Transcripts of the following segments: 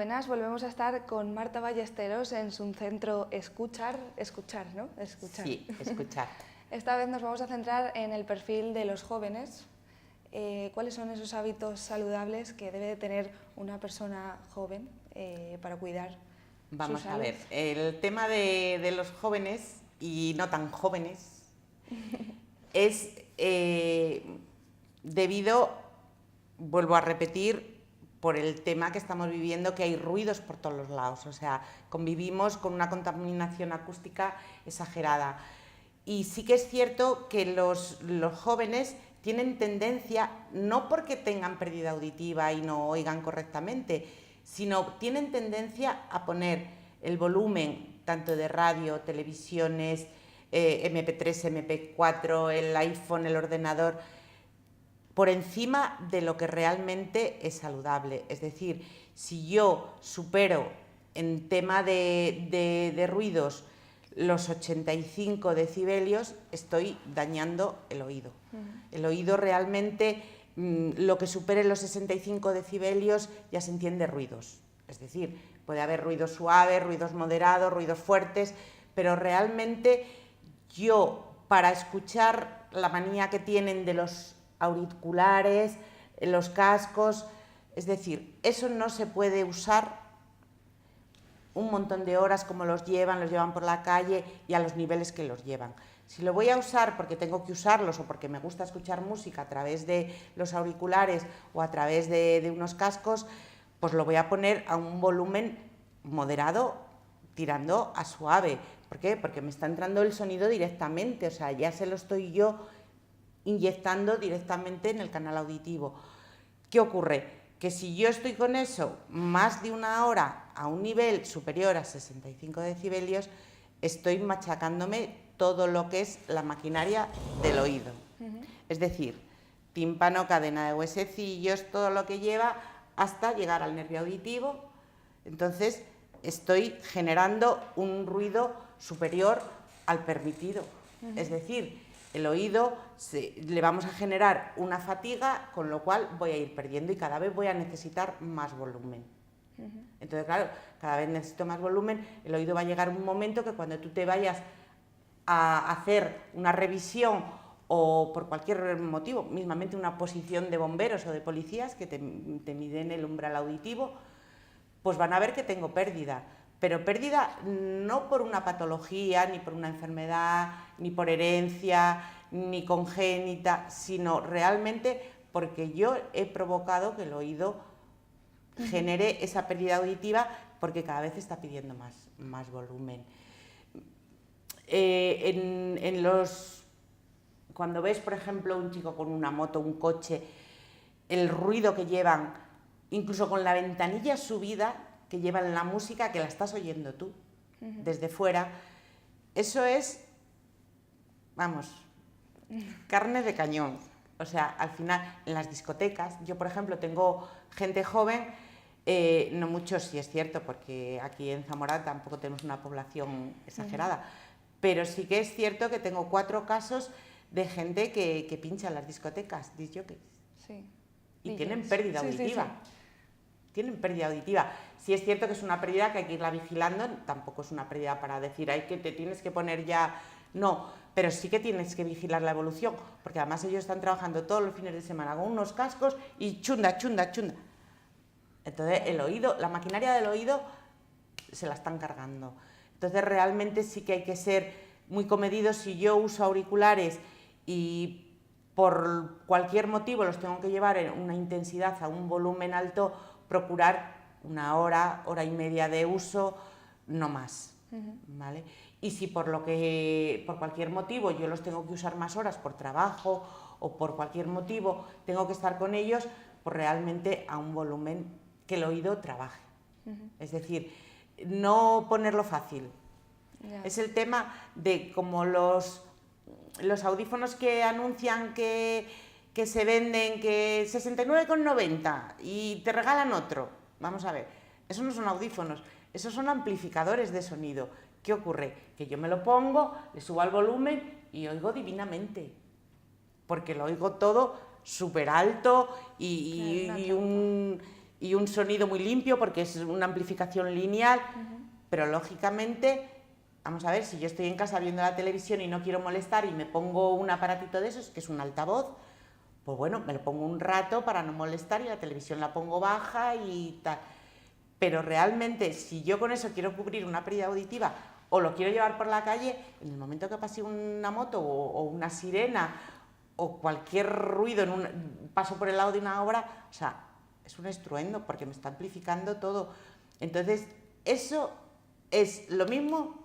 buenas. Volvemos a estar con Marta Ballesteros en su centro Escuchar, ¿no? Escuchar. Sí, escuchar. Esta vez nos vamos a centrar en el perfil de los jóvenes. ¿Cuáles son esos hábitos saludables que debe de tener una persona joven para cuidar su salud? Vamos a ver, el tema de los jóvenes y no tan jóvenes es debido, vuelvo a repetir, por el tema que estamos viviendo, que hay ruidos por todos los lados, o sea, convivimos con una contaminación acústica exagerada. Y sí que es cierto que los jóvenes tienen tendencia, no porque tengan pérdida auditiva y no oigan correctamente, sino tienen tendencia a poner el volumen tanto de radio, televisiones, MP3, MP4, el iPhone, el ordenador, por encima de lo que realmente es saludable. Es decir, si yo supero en tema de ruidos los 85 decibelios, estoy dañando el oído. El oído realmente, lo que supere los 65 decibelios ya se entiende ruidos. Es decir, puede haber ruidos suaves, ruidos moderados, ruidos fuertes, pero realmente yo, para escuchar la manía que tienen de los auriculares, los cascos, es decir, eso no se puede usar un montón de horas como los llevan por la calle y a los niveles que los llevan. Si lo voy a usar porque tengo que usarlos o porque me gusta escuchar música a través de los auriculares o a través de unos cascos, pues lo voy a poner a un volumen moderado tirando a suave. ¿Por qué? Porque me está entrando el sonido directamente, o sea, ya se lo estoy yo inyectando directamente en el canal auditivo. ¿Qué ocurre? Que si yo estoy con eso más de una hora a un nivel superior a 65 decibelios, estoy machacándome todo lo que es la maquinaria del oído. Es decir, tímpano, cadena de huesecillos, todo lo que lleva hasta llegar al nervio auditivo. Entonces, estoy generando un ruido superior al permitido. Es decir, el oído le vamos a generar una fatiga, con lo cual voy a ir perdiendo y cada vez voy a necesitar más volumen. Entonces, claro, cada vez necesito más volumen, el oído va a llegar un momento que cuando tú te vayas a hacer una revisión o por cualquier motivo, mismamente una posición de bomberos o de policías que te miden el umbral auditivo, pues van a ver que tengo pérdida. Pero pérdida no por una patología, ni por una enfermedad, ni por herencia, ni congénita, sino realmente porque yo he provocado que el oído genere esa pérdida auditiva porque cada vez está pidiendo más volumen. Cuando ves, por ejemplo, un chico con una moto, un coche, el ruido que llevan, incluso con la ventanilla subida, que llevan la música que la estás oyendo tú, desde fuera, eso es, vamos, carne de cañón. O sea, al final, en las discotecas, yo por ejemplo tengo gente joven, no muchos, sí es cierto, porque aquí en Zamora tampoco tenemos una población exagerada, pero sí que es cierto que tengo 4 casos de gente que pincha en las discotecas, disc jockeys, y tienen pérdida auditiva. Sí. Tienen pérdida auditiva. Sí es cierto que es una pérdida que hay que irla vigilando, tampoco es una pérdida para decir, ay, que te tienes que poner ya... No, pero sí que tienes que vigilar la evolución, porque además ellos están trabajando todos los fines de semana con unos cascos y chunda, chunda, chunda. Entonces el oído, la maquinaria del oído se la están cargando. Entonces realmente sí que hay que ser muy comedidos. Si yo uso auriculares y por cualquier motivo los tengo que llevar en una intensidad a un volumen alto, procurar una hora, hora y media de uso, no más, ¿vale? Y si por cualquier motivo yo los tengo que usar más horas por trabajo o por cualquier motivo tengo que estar con ellos, pues realmente a un volumen que el oído trabaje. Es decir, no ponerlo fácil. Es el tema de como los audífonos que anuncian que se venden, que 69,90 y te regalan otro. Vamos a ver, esos no son audífonos, esos son amplificadores de sonido. ¿Qué ocurre? Que yo me lo pongo, le subo al volumen y oigo divinamente, porque lo oigo todo súper alto y y un sonido muy limpio porque es una amplificación lineal, pero lógicamente, vamos a ver, si yo estoy en casa viendo la televisión y no quiero molestar y me pongo un aparatito de esos, que es un altavoz, pues bueno, me lo pongo un rato para no molestar y la televisión la pongo baja y tal. Pero realmente, si yo con eso quiero cubrir una pérdida auditiva o lo quiero llevar por la calle, en el momento que pase una moto o una sirena o cualquier ruido, paso por el lado de una obra, o sea, es un estruendo porque me está amplificando todo. Entonces, eso es lo mismo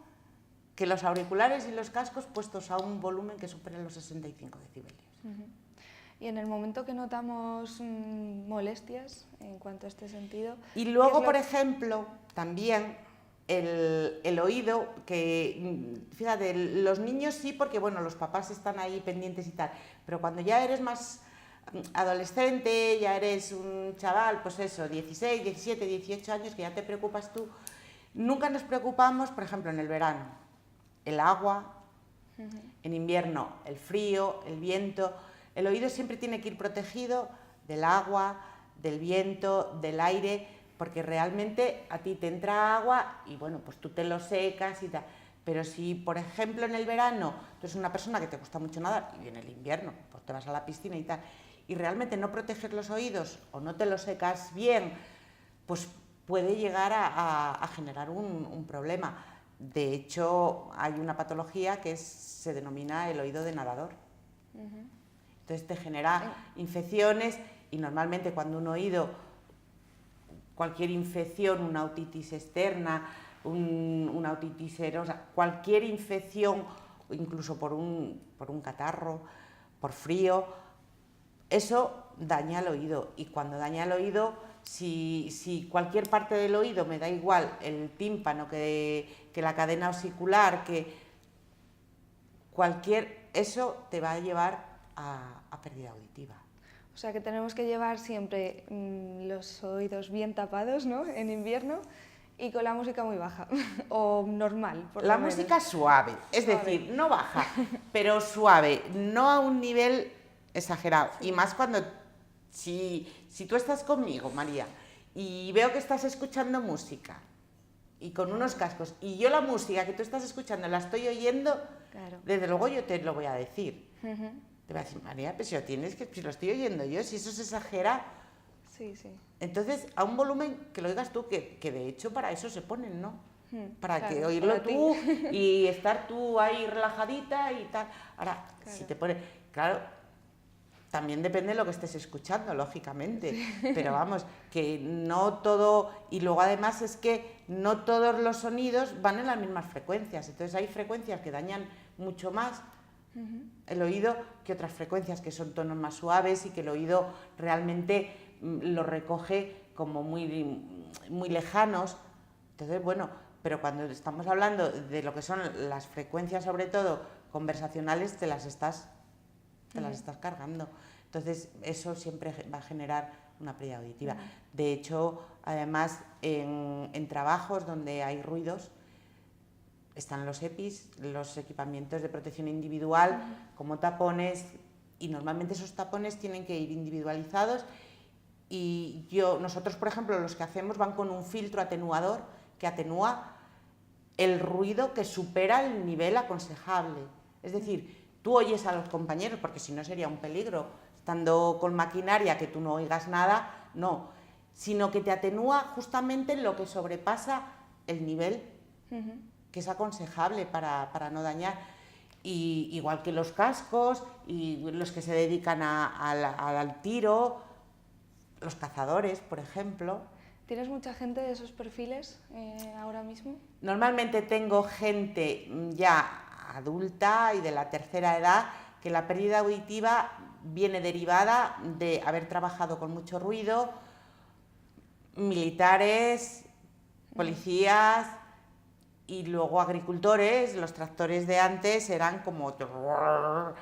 que los auriculares y los cascos puestos a un volumen que supere los 65 decibelios. Y en el momento que notamos molestias en cuanto a este sentido... Y luego, por ejemplo, también el oído, que fíjate, los niños sí, porque bueno, los papás están ahí pendientes y tal, pero cuando ya eres más adolescente, ya eres un chaval, pues eso, 16, 17, 18 años, que ya te preocupas tú, nunca nos preocupamos, por ejemplo, en el verano, el agua, en invierno, el frío, el viento. El oído siempre tiene que ir protegido del agua, del viento, del aire, porque realmente a ti te entra agua y bueno, pues tú te lo secas y tal. Pero si, por ejemplo, en el verano tú eres una persona que te gusta mucho nadar y en el invierno pues te vas a la piscina y tal, y realmente no proteges los oídos o no te los secas bien, pues puede llegar a generar un problema. De hecho, hay una patología que se denomina el oído de nadador. Entonces te genera infecciones y normalmente cuando un oído, cualquier infección, una otitis externa, una otitis serosa, cualquier infección, incluso por un catarro, por frío, eso daña el oído. Y cuando daña el oído, si cualquier parte del oído, me da igual el tímpano que la cadena osicular, que eso te va a llevar a pérdida auditiva. O sea que tenemos que llevar siempre los oídos bien tapados, ¿no?, en invierno, y con la música muy baja, o normal, por La lo menos. música suave, es decir, no baja, pero suave, no a un nivel exagerado. Sí. Y más cuando, si tú estás conmigo, María, y veo que estás escuchando música, y con unos cascos, y yo la música que tú estás escuchando la estoy oyendo, claro, desde luego yo te lo voy a decir. Te voy a decir, María, pues si lo estoy oyendo yo, si eso se exagera. Sí, sí. Entonces, a un volumen que lo oigas tú, que de hecho para eso se ponen, ¿no? Para claro, que oírlo para tú y estar tú ahí relajadita y tal. Ahora, claro, si te pones, claro, también depende de lo que estés escuchando, lógicamente, sí, pero vamos, que no todo, y luego además es que no todos los sonidos van en las mismas frecuencias, entonces hay frecuencias que dañan mucho más el oído que otras frecuencias que son tonos más suaves y que el oído realmente lo recoge como muy, muy lejanos. Entonces, bueno, pero cuando estamos hablando de lo que son las frecuencias, sobre todo conversacionales, te las estás cargando. Entonces, eso siempre va a generar una pérdida auditiva. De hecho, además, en trabajos donde hay ruidos, están los EPIs, los equipamientos de protección individual, como tapones, y normalmente esos tapones tienen que ir individualizados. Y nosotros, por ejemplo, los que hacemos van con un filtro atenuador que atenúa el ruido que supera el nivel aconsejable. Es decir, tú oyes a los compañeros, porque si no sería un peligro, estando con maquinaria que tú no oigas nada, no, sino que te atenúa justamente lo que sobrepasa el nivel que es aconsejable para no dañar. Y igual que los cascos y los que se dedican al tiro, los cazadores, por ejemplo. ¿Tienes mucha gente de esos perfiles ahora mismo? Normalmente tengo gente ya adulta y de la tercera edad que la pérdida auditiva viene derivada de haber trabajado con mucho ruido, militares, policías y luego agricultores. Los tractores de antes eran como... O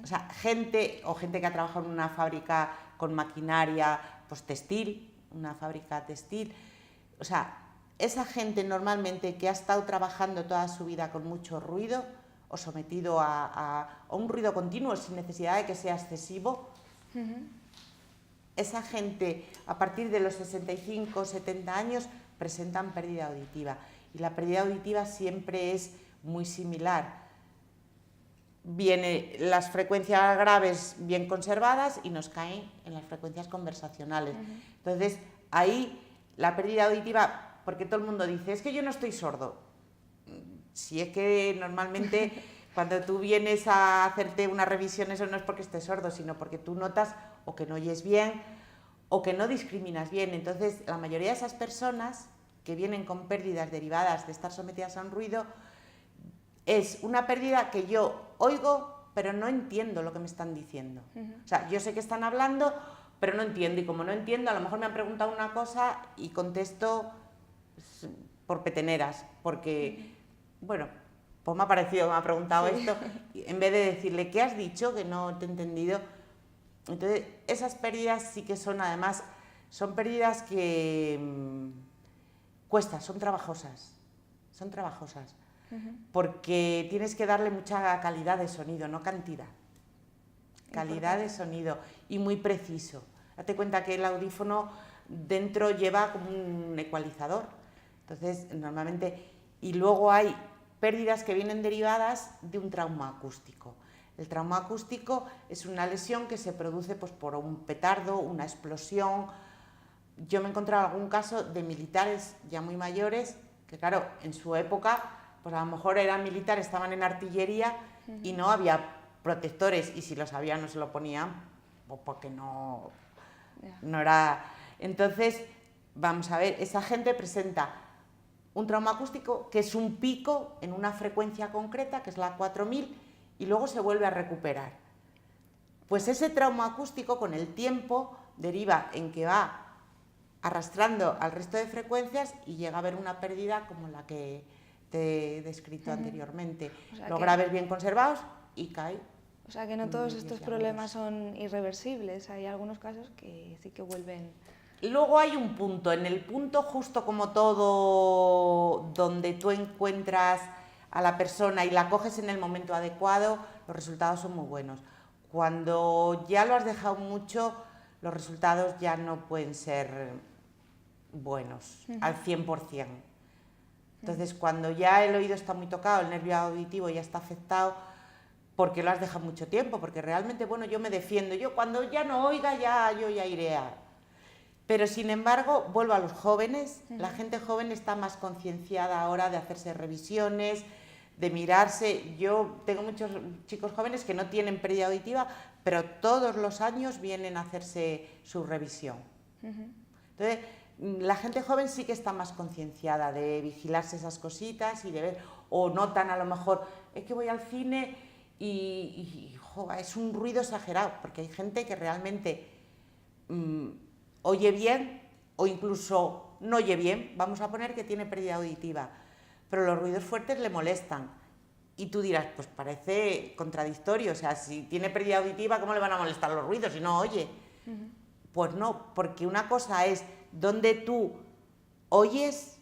sea, gente que ha trabajado en una fábrica con maquinaria pues textil, una fábrica textil. O sea, esa gente normalmente que ha estado trabajando toda su vida con mucho ruido o sometido a un ruido continuo sin necesidad de que sea excesivo, esa gente a partir de los 65 o 70 años presentan pérdida auditiva y la pérdida auditiva siempre es muy similar. Vienen las frecuencias graves bien conservadas y nos caen en las frecuencias conversacionales. Entonces, ahí la pérdida auditiva, porque todo el mundo dice, es que yo no estoy sordo. Si es que normalmente cuando tú vienes a hacerte una revisión, eso no es porque estés sordo, sino porque tú notas o que no oyes bien o que no discriminas bien. Entonces, la mayoría de esas personas que vienen con pérdidas derivadas de estar sometidas a un ruido, es una pérdida que yo oigo, pero no entiendo lo que me están diciendo. O sea, yo sé que están hablando, pero no entiendo. Y como no entiendo, a lo mejor me han preguntado una cosa y contesto por peteneras, porque, bueno, pues me ha parecido, me ha preguntado esto, y en vez de decirle, ¿qué has dicho? Que no te he entendido. Entonces, esas pérdidas sí que son, además, son pérdidas que cuestan, son trabajosas, porque tienes que darle mucha calidad de sonido, no cantidad. Calidad de sonido y muy preciso. Date cuenta que el audífono dentro lleva como un ecualizador. Entonces, normalmente, y luego hay pérdidas que vienen derivadas de un trauma acústico. El trauma acústico es una lesión que se produce pues, por un petardo, una explosión. Yo me he encontrado algún caso de militares ya muy mayores, que claro, en su época, pues a lo mejor eran militares, estaban en artillería y no había protectores, y si los había no se lo ponían, pues porque no era... Entonces, vamos a ver, esa gente presenta un trauma acústico que es un pico en una frecuencia concreta, que es la 4000, y luego se vuelve a recuperar. Pues ese trauma acústico con el tiempo deriva en que va arrastrando al resto de frecuencias y llega a haber una pérdida como la que te he descrito anteriormente. O sea, los graves bien conservados y cae. O sea que no todos estos problemas son irreversibles, hay algunos casos que sí que vuelven. Luego hay un punto, en el punto justo como todo, donde tú encuentras a la persona y la coges en el momento adecuado, los resultados son muy buenos. Cuando ya lo has dejado mucho, los resultados ya no pueden ser buenos al 100%. Entonces, cuando ya el oído está muy tocado, el nervio auditivo ya está afectado, porque lo has dejado mucho tiempo, porque realmente, bueno, yo me defiendo, yo cuando ya no oiga, yo ya iré a... Pero, sin embargo, vuelvo a los jóvenes, la gente joven está más concienciada ahora de hacerse revisiones, de mirarse. Yo tengo muchos chicos jóvenes que no tienen pérdida auditiva, pero todos los años vienen a hacerse su revisión. Entonces, la gente joven sí que está más concienciada de vigilarse esas cositas y de ver, o notan a lo mejor, es que voy al cine y es un ruido exagerado, porque hay gente que realmente oye bien o incluso no oye bien, vamos a poner que tiene pérdida auditiva, pero los ruidos fuertes le molestan. Y tú dirás, pues parece contradictorio, o sea, si tiene pérdida auditiva, ¿cómo le van a molestar los ruidos si no oye? Pues no, porque una cosa es donde tú oyes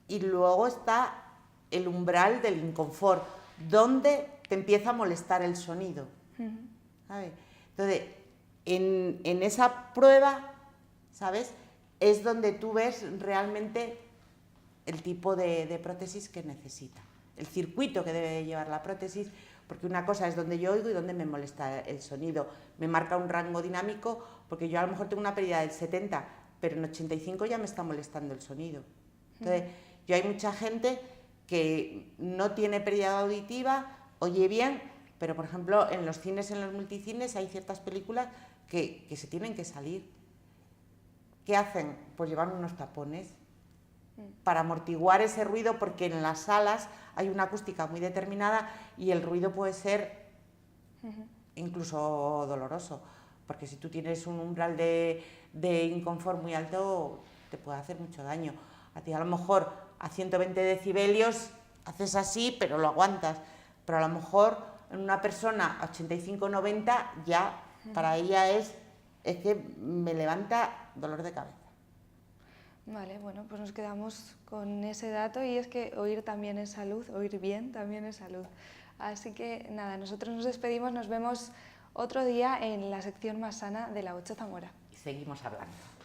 y luego está el umbral del inconfort, donde te empieza a molestar el sonido. ¿Sabes? Entonces, en esa prueba, ¿sabes?, es donde tú ves realmente el tipo de prótesis que necesita, el circuito que debe de llevar la prótesis, porque una cosa es donde yo oigo y donde me molesta el sonido. Me marca un rango dinámico, porque yo a lo mejor tengo una pérdida del 70, pero en 85 ya me está molestando el sonido. Entonces, yo hay mucha gente que no tiene pérdida auditiva, oye bien, pero por ejemplo en los cines, en los multicines, hay ciertas películas que se tienen que salir. ¿Qué hacen? Pues llevan unos tapones para amortiguar ese ruido, porque en las salas hay una acústica muy determinada y el ruido puede ser incluso doloroso, porque si tú tienes un umbral de inconfort muy alto, te puede hacer mucho daño. A ti a lo mejor a 120 decibelios haces así, pero lo aguantas, pero a lo mejor en una persona a 85-90 ya para ella es que me levanta dolor de cabeza. Vale, bueno, pues nos quedamos con ese dato, y es que oír también es salud, oír bien también es salud. Así que nada, nosotros nos despedimos, nos vemos otro día en la sección más sana de la 8 Zamora. seguimos hablando.